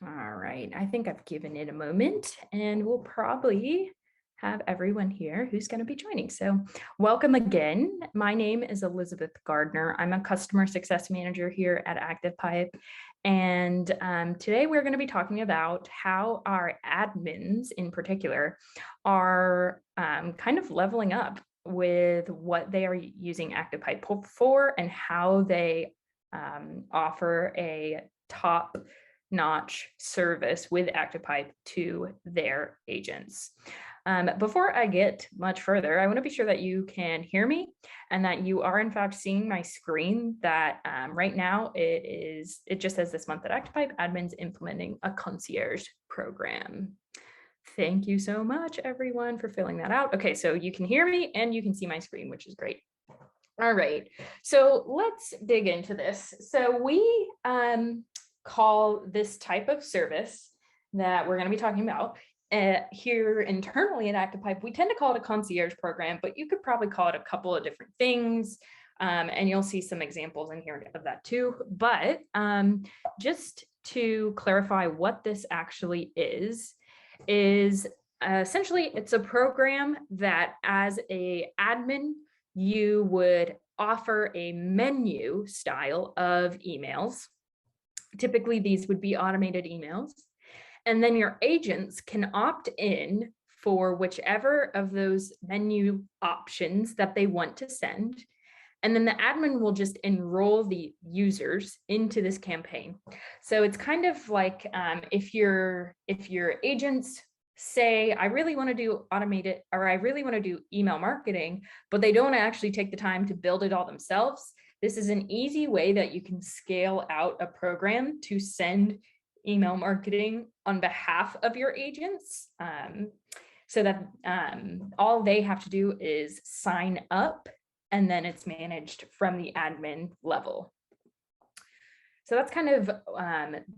All right, I think I've given it a moment and we'll probably have everyone here who's going to be joining. So welcome again. My name is Elizabeth Gardner. I'm a customer success manager here at ActivePipe. And today we're going to be talking about how our admins in particular are kind of leveling up with what they are using ActivePipe for and how they offer a top-notch service with ActivePipe to their agents. Before I get much further, I want to be sure that you can hear me and that you are in fact seeing my screen. That right now it just says this month at ActivePipe admins implementing a concierge program. Thank you so much, everyone, for filling that out. Okay, so you can hear me and you can see my screen, which is great. All right, so let's dig into this. So we call this type of service that we're going to be talking about here internally at ActivePipe, we tend to call it a concierge program, but you could probably call it a couple of different things. And you'll see some examples in here of that too. But just to clarify what this actually is essentially it's a program that as an admin, you would offer a menu style of emails. Typically, these would be automated emails. And then your agents can opt in for whichever of those menu options that they want to send. And then the admin will just enroll the users into this campaign. So it's kind of like if your agents say, I really want to do automated, or I really want to do email marketing, but they don't actually take the time to build it all themselves. This is an easy way that you can scale out a program to send email marketing on behalf of your agents, so that all they have to do is sign up and then it's managed from the admin level. So that's kind of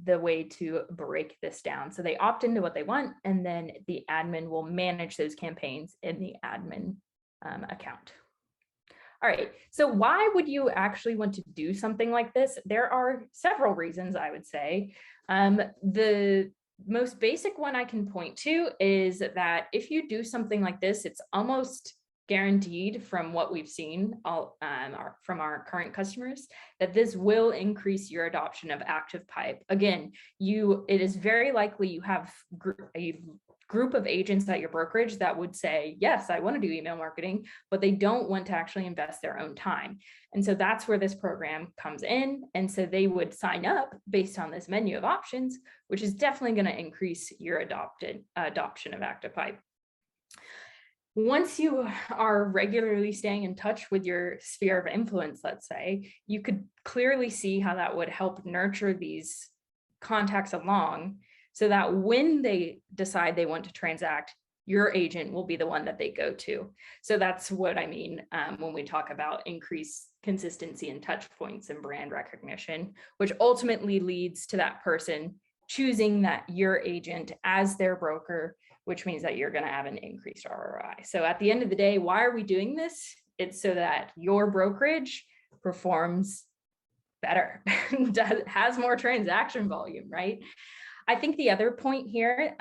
the way to break this down. So they opt into what they want and then the admin will manage those campaigns in the admin account. All right, so why would you actually want to do something like this? There are several reasons, I would say. The most basic one I can point to is that if you do something like this, it's almost guaranteed from what we've seen from our current customers that this will increase your adoption of ActivePipe. Again, it is very likely you have a group of agents at your brokerage that would say, yes, I want to do email marketing, but they don't want to actually invest their own time. And so that's where this program comes in. And so they would sign up based on this menu of options, which is definitely going to increase your adoption of ActivePipe. Once you are regularly staying in touch with your sphere of influence, let's say, you could clearly see how that would help nurture these contacts along so that when they decide they want to transact, your agent will be the one that they go to. So that's what I mean when we talk about increased consistency and touch points and brand recognition, which ultimately leads to that person choosing that your agent as their broker, which means that you're going to have an increased ROI. So at the end of the day, why are we doing this? It's so that your brokerage performs better, has more transaction volume, right? I think the other point here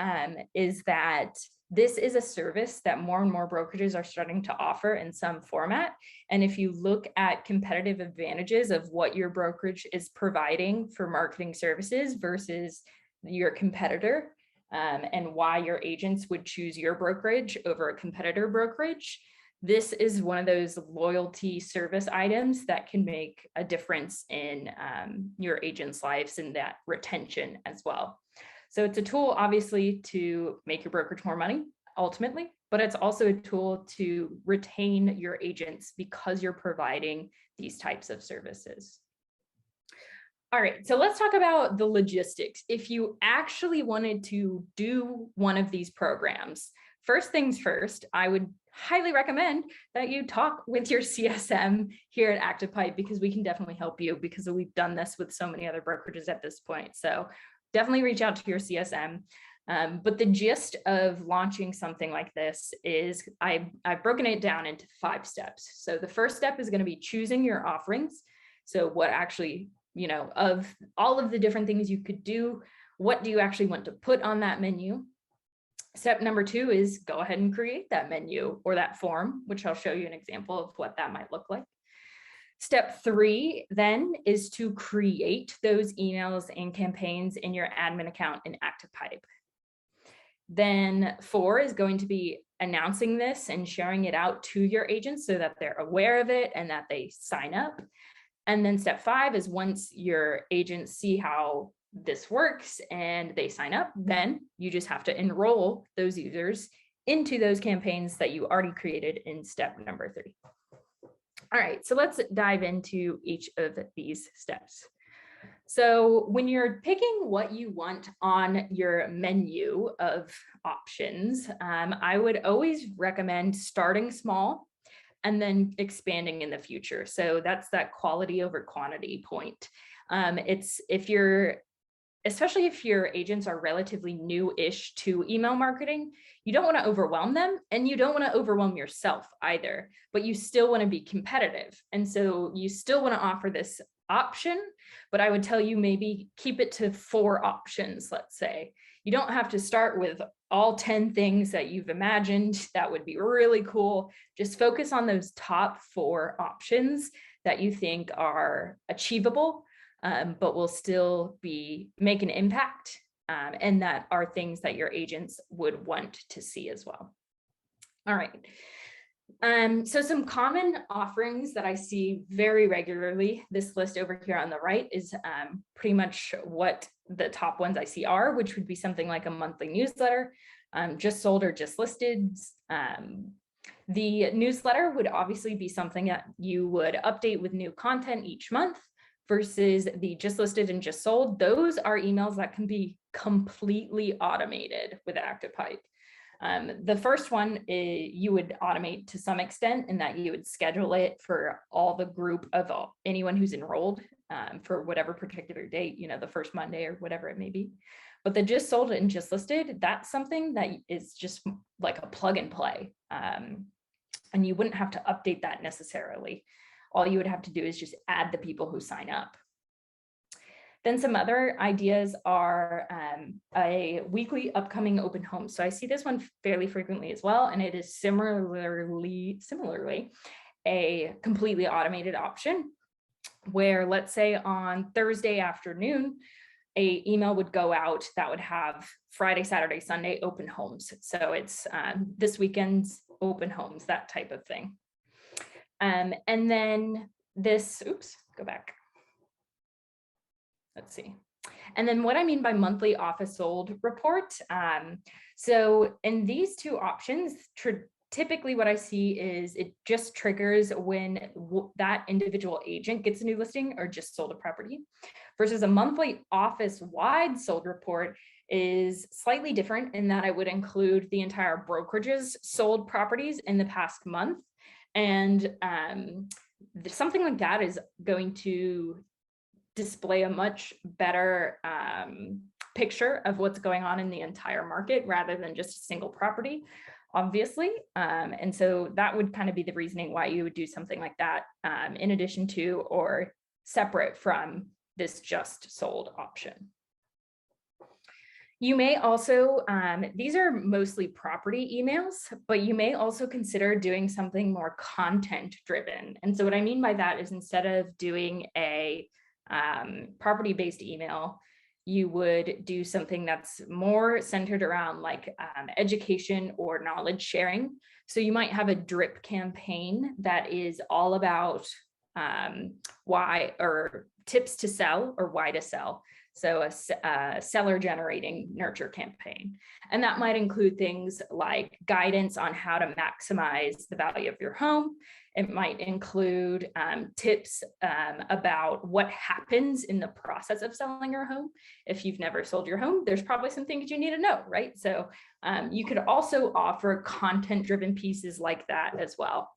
is that this is a service that more and more brokerages are starting to offer in some format. And if you look at competitive advantages of what your brokerage is providing for marketing services versus your competitor, and why your agents would choose your brokerage over a competitor brokerage, this is one of those loyalty service items that can make a difference in your agents' lives and that retention as well. So it's a tool, obviously, to make your brokerage more money, ultimately, but it's also a tool to retain your agents because you're providing these types of services. All right, so let's talk about the logistics. If you actually wanted to do one of these programs, first things first, I would highly recommend that you talk with your CSM here at ActivePipe because we can definitely help you because we've done this with so many other brokerages at this point. So definitely reach out to your CSM. But the gist of launching something like this is I've broken it down into 5 steps. So the first step is going to be choosing your offerings. So what actually, of all of the different things you could do, what do you actually want to put on that menu? Step number 2 is go ahead and create that menu or that form, which I'll show you an example of what that might look like. Step 3 then is to create those emails and campaigns in your admin account in ActivePipe. Then 4 is going to be announcing this and sharing it out to your agents so that they're aware of it and that they sign up. And then step 5 is once your agents see how this works and they sign up, then you just have to enroll those users into those campaigns that you already created in step number 3. All right, so let's dive into each of these steps. So when you're picking what you want on your menu of options, I would always recommend starting small and then expanding in the future. So that's that quality over quantity point. Especially if your agents are relatively new-ish to email marketing, you don't want to overwhelm them and you don't want to overwhelm yourself either, but you still want to be competitive. And so you still want to offer this option, but I would tell you maybe keep it to 4 options, let's say. You don't have to start with all 10 things that you've imagined. That would be really cool. Just focus on those top 4 options that you think are achievable, but will still make an impact, and that are things that your agents would want to see as well. All right. So some common offerings that I see very regularly, this list over here on the right is pretty much what the top ones I see are, which would be something like a monthly newsletter, just sold or just listed. The newsletter would obviously be something that you would update with new content each month, versus the just listed and just sold. Those are emails that can be completely automated with ActivePipe. The first one you would automate to some extent in that you would schedule it for all the group of anyone who's enrolled for whatever particular date, the first Monday or whatever it may be. But the just sold and just listed, that's something that is just like a plug and play. And you wouldn't have to update that necessarily. All you would have to do is just add the people who sign up. Then some other ideas are a weekly upcoming open home. So I see this one fairly frequently as well, and it is similarly a completely automated option where, let's say on Thursday afternoon, an email would go out that would have Friday, Saturday, Sunday open homes. So it's this weekend's open homes, that type of thing. And then this, go back. Let's see. And then what I mean by monthly office sold report. So in these 2 options, typically what I see is it just triggers when that individual agent gets a new listing or just sold a property, versus a monthly office wide sold report is slightly different in that I would include the entire brokerage's sold properties in the past month. And something like that is going to display a much better picture of what's going on in the entire market rather than just a single property, obviously. And so that would kind of be the reasoning why you would do something like that in addition to or separate from this just sold option. You may also, these are mostly property emails, but you may also consider doing something more content driven. And so what I mean by that is instead of doing a property-based email, you would do something that's more centered around like education or knowledge sharing. So you might have a drip campaign that is all about why or tips to sell or why to sell. So a seller generating nurture campaign. And that might include things like guidance on how to maximize the value of your home. It might include tips about what happens in the process of selling your home. If you've never sold your home, there's probably some things you need to know, right? So you could also offer content-driven pieces like that as well.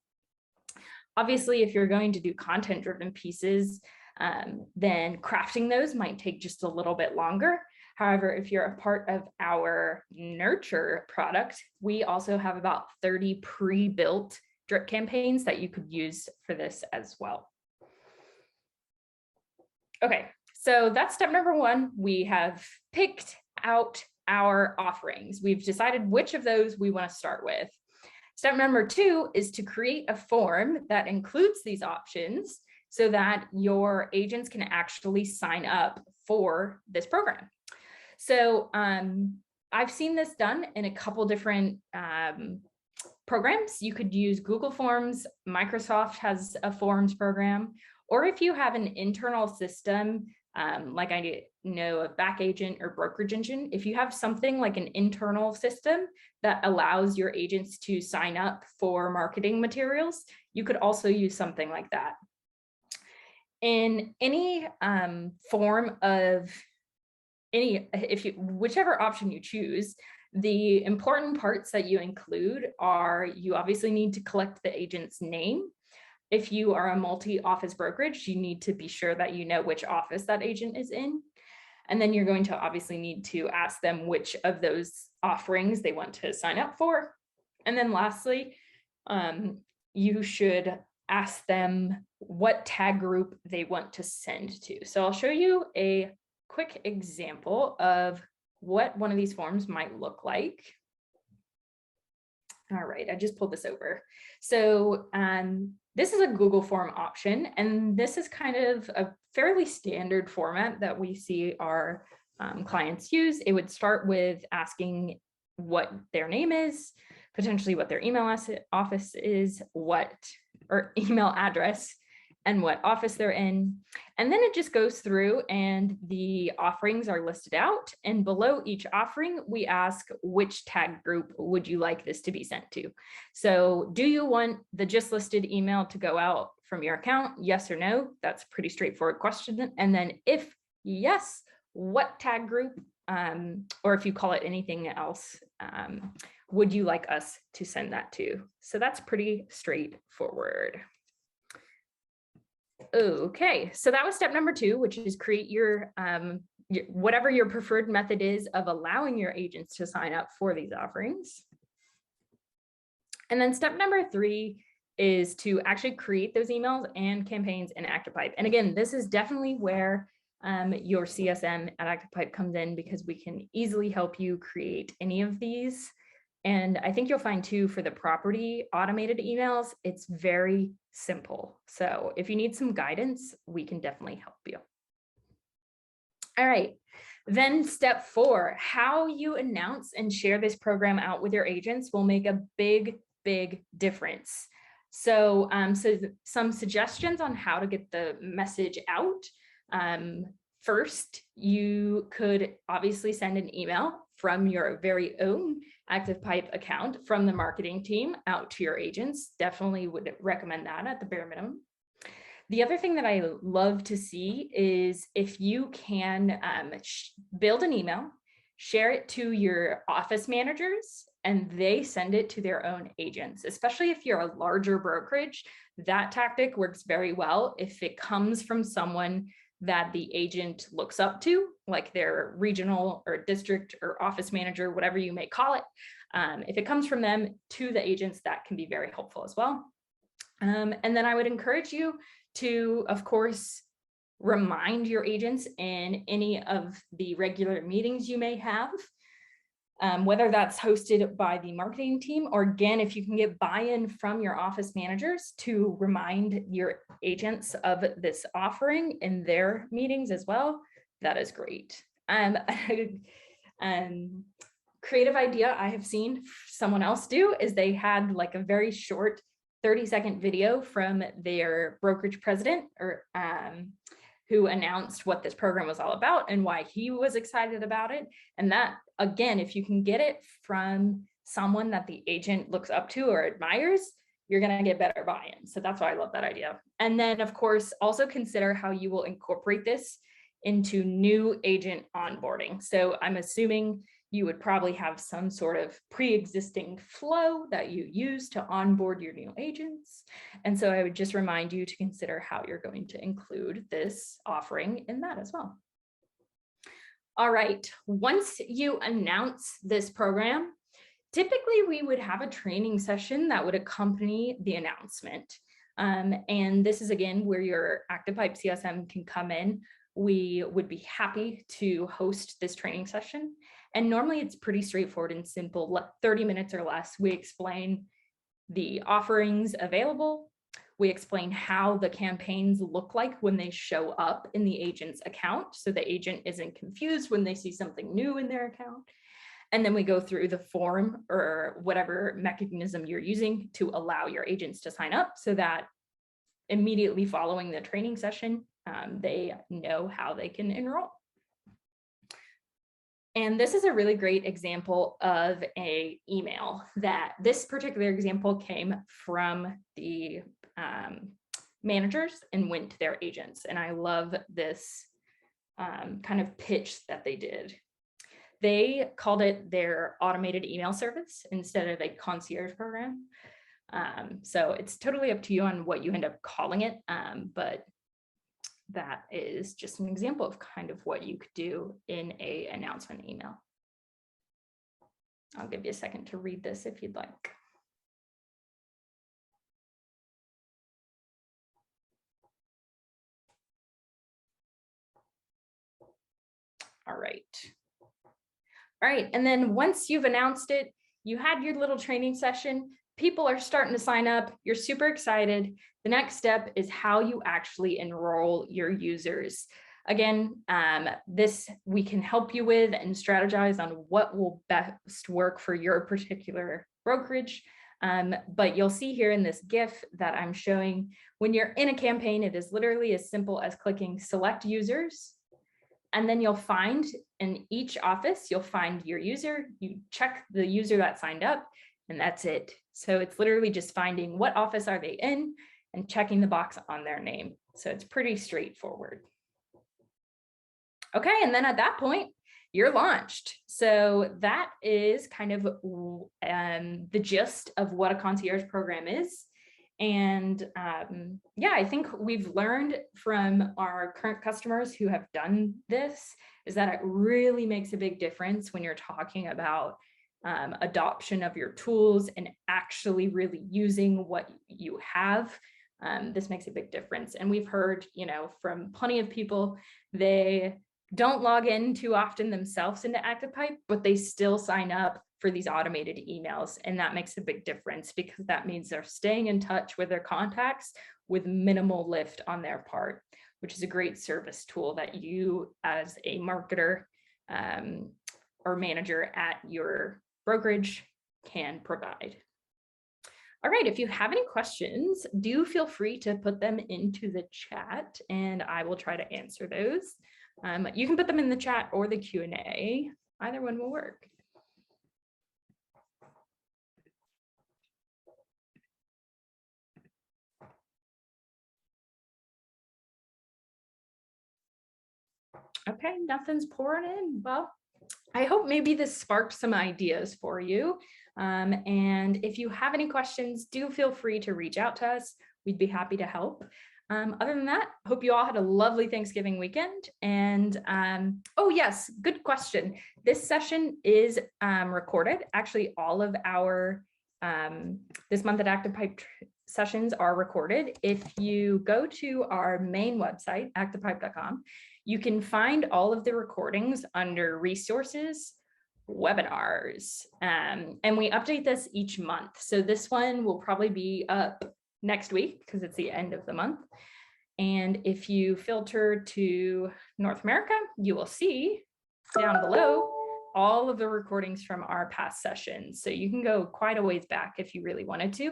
Obviously, if you're going to do content-driven pieces, then crafting those might take just a little bit longer. However, if you're a part of our nurture product, we also have about 30 pre-built drip campaigns that you could use for this as well. Okay, So that's step number one. We have picked out our offerings. We've decided which of those we want to start with. Step number two is to create a form that includes these options so that your agents can actually sign up for this program. So I've seen this done in a couple different programs. You could use Google Forms. Microsoft has a forms program, or if you have an internal system, like I know of Back Agent or Brokerage Engine, if you have something like an internal system that allows your agents to sign up for marketing materials, you could also use something like that. In any form of whichever option you choose, the important parts that you include are, you obviously need to collect the agent's name. If you are a multi-office brokerage, you need to be sure that you know which office that agent is in. And then you're going to obviously need to ask them which of those offerings they want to sign up for. And then lastly, you should ask them what tag group they want to send to. So I'll show you a quick example of what one of these forms might look like. All right, I just pulled this over. So this is a Google form option, and this is kind of a fairly standard format that we see our clients use. It would start with asking what their name is, potentially what their email office is, or email address, and what office they're in. And then it just goes through and the offerings are listed out. And below each offering, we ask which tag group would you like this to be sent to? So do you want the just listed email to go out from your account? Yes or no? That's a pretty straightforward question. And then if yes, what tag group, or if you call it anything else, would you like us to send that to? So that's pretty straightforward. Okay, so that was step number two, which is create your whatever your preferred method is of allowing your agents to sign up for these offerings. And then step number three is to actually create those emails and campaigns in ActivePipe. And again, this is definitely where your CSM at ActivePipe comes in, because we can easily help you create any of these. And I think you'll find too, for the property automated emails, it's very simple. So if you need some guidance, we can definitely help you. All right, then step four, how you announce and share this program out with your agents will make a big, big difference. So, some suggestions on how to get the message out. First, you could obviously send an email from your very own ActivePipe account from the marketing team out to your agents. Definitely would recommend that at the bare minimum. The other thing that I love to see is if you can build an email, share it to your office managers, and they send it to their own agents. Especially if you're a larger brokerage, that tactic works very well if it comes from someone that the agent looks up to, like their regional or district or office manager, whatever you may call it. If it comes from them to the agents, that can be very helpful as well. And then I would encourage you to, of course, remind your agents in any of the regular meetings you may have, whether that's hosted by the marketing team, or again, if you can get buy-in from your office managers to remind your agents of this offering in their meetings as well, that is great. Creative idea I have seen someone else do is they had like a very short 30-second video from their brokerage president, or who announced what this program was all about and why he was excited about it. And that, again, if you can get it from someone that the agent looks up to or admires, you're going to get better buy-in. So that's why I love that idea. And then, of course, also consider how you will incorporate this into new agent onboarding. So I'm assuming you would probably have some sort of pre-existing flow that you use to onboard your new agents. And so I would just remind you to consider how you're going to include this offering in that as well. All right, once you announce this program, typically we would have a training session that would accompany the announcement. And this is again where your ActivePipe CSM can come in. we would be happy to host this training session. And normally it's pretty straightforward and simple, 30 minutes or less. We explain the offerings available. We explain how the campaigns look like when they show up in the agent's account, so the agent isn't confused when they see something new in their account. And then we go through the form or whatever mechanism you're using to allow your agents to sign up, so that immediately following the training session, they know how they can enroll. And this is a really great example of an email. That this particular example came from the managers and went to their agents. And I love this kind of pitch that they did. They called it their automated email service instead of a concierge program. So it's totally up to you on what you end up calling it, but that is just an example of kind of what you could do in an announcement email. I'll give you a second to read this if you'd like. All right. All right, and then once you've announced it, you had your little training session, people are starting to sign up, you're super excited. The next step is how you actually enroll your users. Again, this we can help you with and strategize on what will best work for your particular brokerage. But you'll see here in this GIF that I'm showing, when you're in a campaign, it is literally as simple as clicking select users. And then you'll find in each office, you'll find your user, you check the user that signed up, and that's it. So it's literally just finding what office are they in and checking the box on their name. So it's pretty straightforward. Okay, and then at that point, you're launched. So that is kind of the gist of what a concierge program is. And yeah, I think we've learned from our current customers who have done this is that it really makes a big difference when you're talking about adoption of your tools and actually really using what you have. This makes a big difference. And we've heard, from plenty of people, they don't log in too often themselves into ActivePipe, but they still sign up for these automated emails. And that makes a big difference because that means they're staying in touch with their contacts with minimal lift on their part, which is a great service tool that you as a marketer or manager at your brokerage can provide. All right, if you have any questions, do feel free to put them into the chat and I will try to answer those. You can put them in the chat or the Q&A. Either one will work. Okay, nothing's pouring in. Well, I hope maybe this sparked some ideas for you. And if you have any questions, do feel free to reach out to us. We'd be happy to help. Other than that, hope you all had a lovely Thanksgiving weekend. And oh yes, good question. This session is recorded. Actually, all of our this month at ActivePipe sessions are recorded. If you go to our main website, activepipe.com, you can find all of the recordings under resources, webinars, and we update this each month. So this one will probably be up next week because it's the end of the month. And if you filter to North America, you will see down below all of the recordings from our past sessions. So you can go quite a ways back if you really wanted to.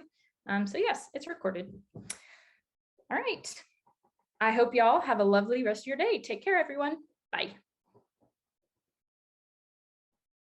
So yes, it's recorded. All right. I hope y'all have a lovely rest of your day. Take care, everyone. Bye.